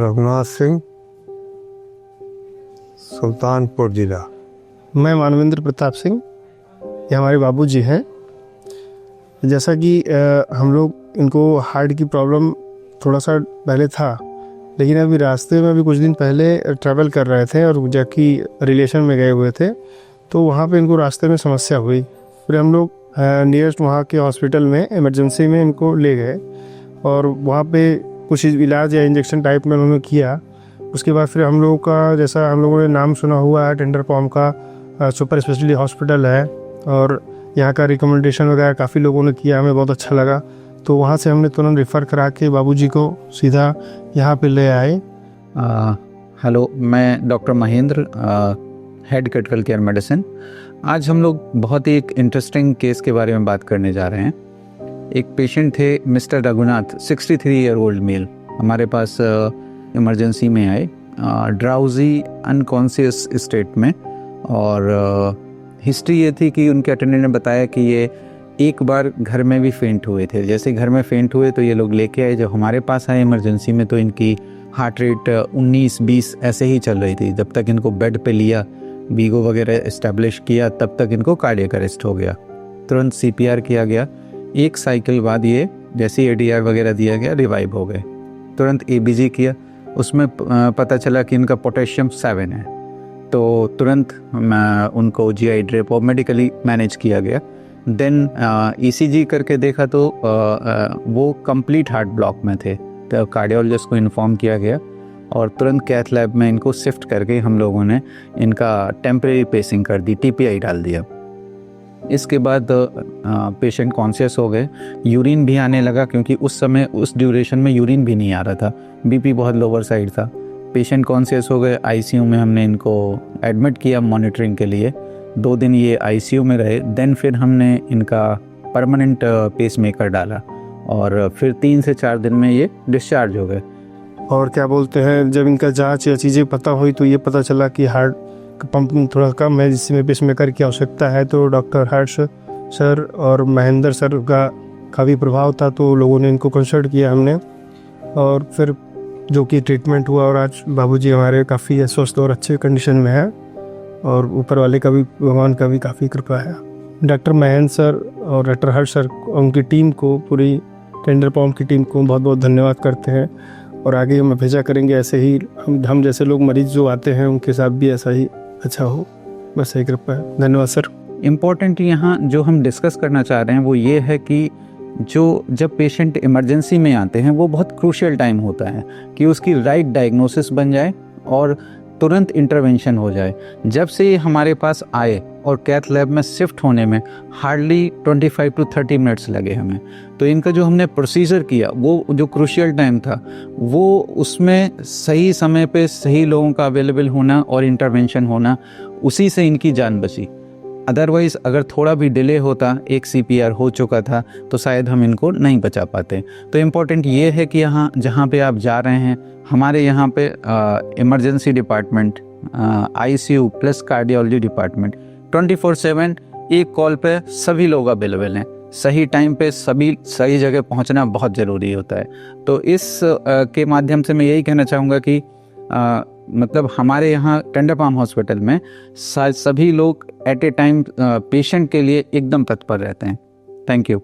रघुनाथ सिंह, सुल्तानपुर जिला। मैं मानवेंद्र प्रताप सिंह, ये हमारे बाबूजी हैं। जैसा कि हम लोग इनको हार्ट की प्रॉब्लम थोड़ा सा पहले था, लेकिन अभी रास्ते में अभी कुछ दिन पहले ट्रैवल कर रहे थे और जबकि रिलेशन में गए हुए थे, तो वहाँ पे इनको रास्ते में समस्या हुई। फिर हम लोग नियरेस्ट वहाँ के हॉस्पिटल में इमरजेंसी में इनको ले गए और वहाँ पे कुछ इलाज या इंजेक्शन टाइप में उन्होंने किया। उसके बाद फिर हम लोगों का, जैसा हम लोगों ने नाम सुना हुआ है, टेंडर पॉम का सुपर स्पेशलिटी हॉस्पिटल है और यहाँ का रिकमेंडेशन वगैरह काफ़ी लोगों ने किया, हमें बहुत अच्छा लगा। तो वहाँ से हमने तुरंत रेफ़र करा के बाबूजी को सीधा यहाँ पे ले आए। हेलो, मैं doctor Mahendra, head critical care medicine. आज हम लोग बहुत ही एक इंटरेस्टिंग केस के बारे में बात करने जा रहे हैं। एक पेशेंट थे mister Raghunath, 63 year old mail, हमारे पास इमरजेंसी में आए, ड्राउजी अनकॉन्शियस स्टेट में। और हिस्ट्री ये थी कि उनके अटेंडेंट ने बताया कि ये एक बार घर में भी फेंट हुए थे। जैसे घर में फेंट हुए तो ये लोग लेके आए, जब हमारे पास आए इमरजेंसी में तो इनकी हार्ट रेट 19-20 ऐसे ही चल रही थी। जब तक इनको बेड पे लिया, बीगो वगैरह इस्टेब्लिश किया, तब तक इनको कार्डियक अरेस्ट हो गया। तुरंत CPR किया गया। एक साइकिल बाद ये जैसे ADR वगैरह दिया गया, रिवाइव हो गए। तुरंत ABG किया, उसमें पता चला कि इनका पोटेशियम 7 है। तो तुरंत उनको GI ड्रिप और मेडिकली मैनेज किया गया। देन ECG करके देखा तो वो कंप्लीट हार्ट ब्लॉक में थे। तो कार्डियोलॉजिस्ट को इन्फॉर्म किया गया और तुरंत कैथ लैब में इनको शिफ्ट करके हम लोगों ने इनका टेम्परेरी पेसिंग कर दी, TPI डाल दिया। इसके बाद पेशेंट कॉन्शियस हो गए, यूरिन भी आने लगा, क्योंकि उस समय उस ड्यूरेशन में यूरिन भी नहीं आ रहा था, BP बहुत लोअर साइड था। पेशेंट कॉन्शियस हो गए, ICU में हमने इनको एडमिट किया मॉनिटरिंग के लिए। 2 दिन ये ICU में रहे। देन फिर हमने इनका परमानेंट पेसमेकर डाला और फिर 3 से 4 दिन में ये डिस्चार्ज हो गए। और क्या बोलते हैं, जब इनका जांच या चीज़ें पता हुई तो ये पता चला कि हार्ट का पंपिंग थोड़ा कम है, जिसमें पेसमेकर की आवश्यकता है। तो डॉक्टर हर्ष सर और महेंद्र सर का काफ़ी प्रभाव था, तो लोगों ने इनको कंसल्ट किया हमने, और फिर जो कि ट्रीटमेंट हुआ और आज बाबूजी हमारे काफ़ी स्वस्थ और अच्छे कंडीशन में है और ऊपर वाले का भी, भगवान का भी काफ़ी कृपा है। डॉक्टर महेंद्र सर और डॉक्टर हर्ष सर, उनकी टीम को, पूरी टेंडर पॉम की टीम को बहुत बहुत धन्यवाद करते हैं और आगे हम भेजा करेंगे। ऐसे ही हम जैसे लोग मरीज जो आते हैं उनके साथ भी ऐसा ही अच्छा हो, बस यही कृपा है। धन्यवाद सर। इम्पॉर्टेंट यहाँ जो हम डिस्कस करना चाह रहे हैं वो ये है कि जब पेशेंट इमरजेंसी में आते हैं वो बहुत क्रूशियल टाइम होता है कि उसकी राइट डायग्नोसिस बन जाए और तुरंत इंटरवेंशन हो जाए। जब से ये हमारे पास आए और कैथ लैब में शिफ्ट होने में हार्डली 25 to 30 मिनट्स लगे हमें। तो इनका जो हमने प्रोसीजर किया, वो जो क्रूशियल टाइम था, वो उसमें सही समय पे सही लोगों का अवेलेबल होना और इंटरवेंशन होना, उसी से इनकी जान बची। अदरवाइज़ अगर थोड़ा भी डिले होता, एक CPR हो चुका था, तो शायद हम इनको नहीं बचा पाते। तो इम्पोर्टेंट ये है कि यहाँ जहाँ पे आप जा रहे हैं, हमारे यहाँ पे emergency department, ICU plus cardiology department 24/7 एक कॉल पे सभी लोग अवेलेबल हैं। सही टाइम पे सही जगह पहुँचना बहुत ज़रूरी होता है। तो इस के माध्यम से मैं यही कहना चाहूँगा कि मतलब हमारे यहाँ टेंडर पॉम हॉस्पिटल में सभी लोग एट ए टाइम पेशेंट के लिए एकदम तत्पर रहते हैं। Thank you.